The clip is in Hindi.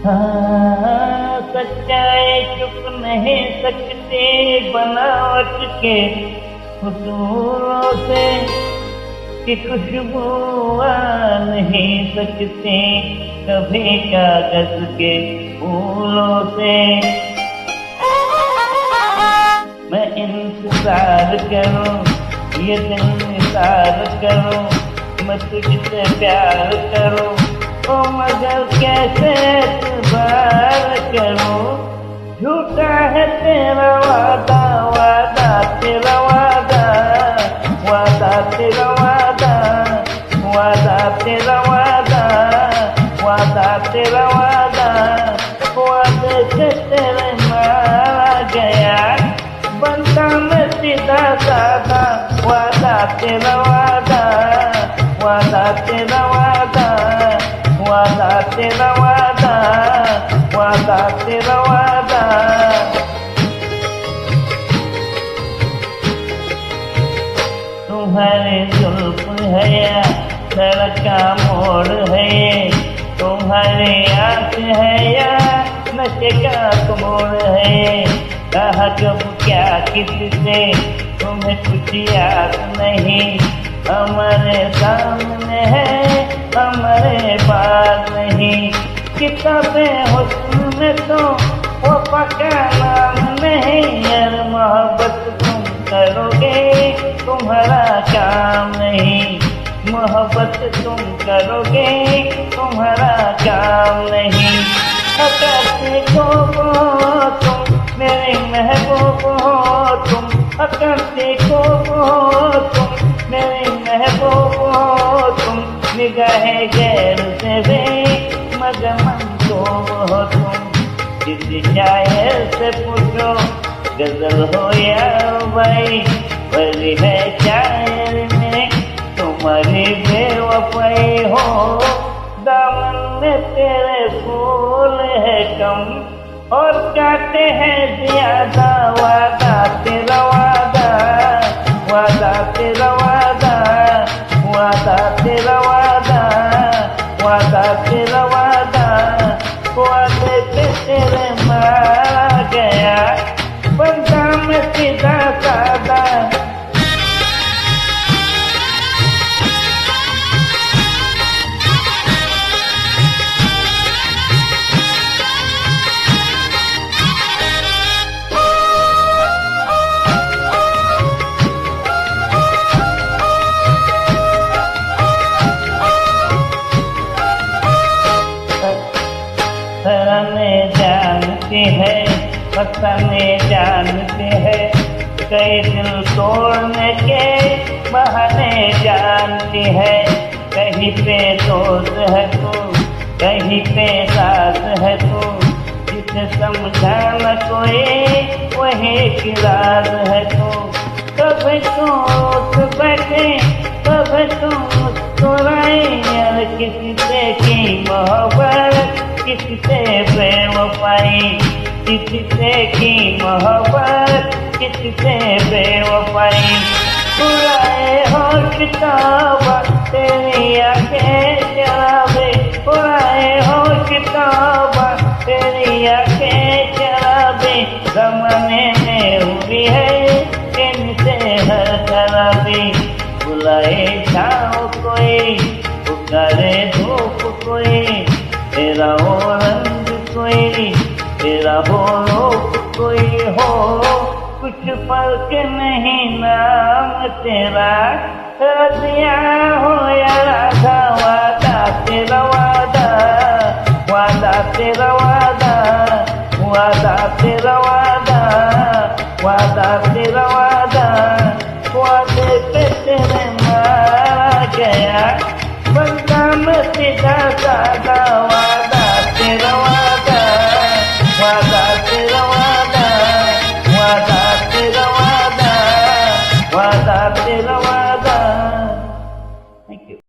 हाँ, सच्चाई चुप नहीं सकते बनावट के हुजूरों से कि खुशबू आ नहीं सकते कभी कागज के फूलों से। मैं इंतजार करूं ये दिल निसार करूं मैं तुझसे प्यार करूं ओ मगर कैसे एतबार करूं। झूठा है तेरा वादा वादा तेरा वादा वादा तेरा वादा वादा तेरा वादा वादा तेरा वादा वादे से तेरे मारा गया बनता मैं सीधा साधा। वादा तेरा वादा वादा तेरा वादा वादा तेरा वादा वादा तेरा वादा। तुम्हारे जुल्फ है या सड़क का मोड़ है ये तुम्हारे आँख है या नशे का मोड़ है। कहा कब क्या किससे तुम्हें कुछ याद नहीं हमारे सामने है हमारे पास नहीं। किताबें हुस्न में तो वो पक्का नाम नहीं यार मोहब्बत तुम करोगे तुम्हारा काम नहीं। मोहब्बत तुम करोगे तुम्हारा काम नहीं। अकड़ते को तुम मेरे महबूब हो तुम अकड़ते को तुम मेरे महबूब हो तुम निगाहे गैर से भी मगर मन को हो तुम। किसी शायर से पूछो गजल हो या भाई भरी है शायर में तुम्हारी बेवफाई हो। दामन में तेरे फूल है कम और काटे हैं ज्यादा। वादा तेरा वादा वादा तेरा वादा वादा तेरा वादा वादा तेरा वादा वादे पे तेरे मारा गया बनता मैं सीधा साधा। सराहने जानती है पसंदे जानती है कई दिल तोड़ने के बहाने जानती है। कहीं पे दोस्त है तू कहीं पे साथ है तू जिसे समझाना कोई वही की राज है तू। कभी तू उठ बैठे कभी तू मुस्कुराए यार किसी से की मोहब्बत किसी से बेवफाई किसी से की मोहब्बत किसी से बेवफाई। उड़ाए हो किताब तेरी आंखें शराबे उड़ाए हो किताब तेरी आंखें शराबे। जमाने में हुई है इनसे हर खराबी बुलाए छाँव कोई पुकारे धूप कोई तेरा हो रंग कोई तेरा हो रूप कोई हो कुछ फर्क नहीं नाम तेरा रजिया हो या राधा। वादा तेरा वादा वादा तेरा वादा वादा तेरा वादा वादा तेरा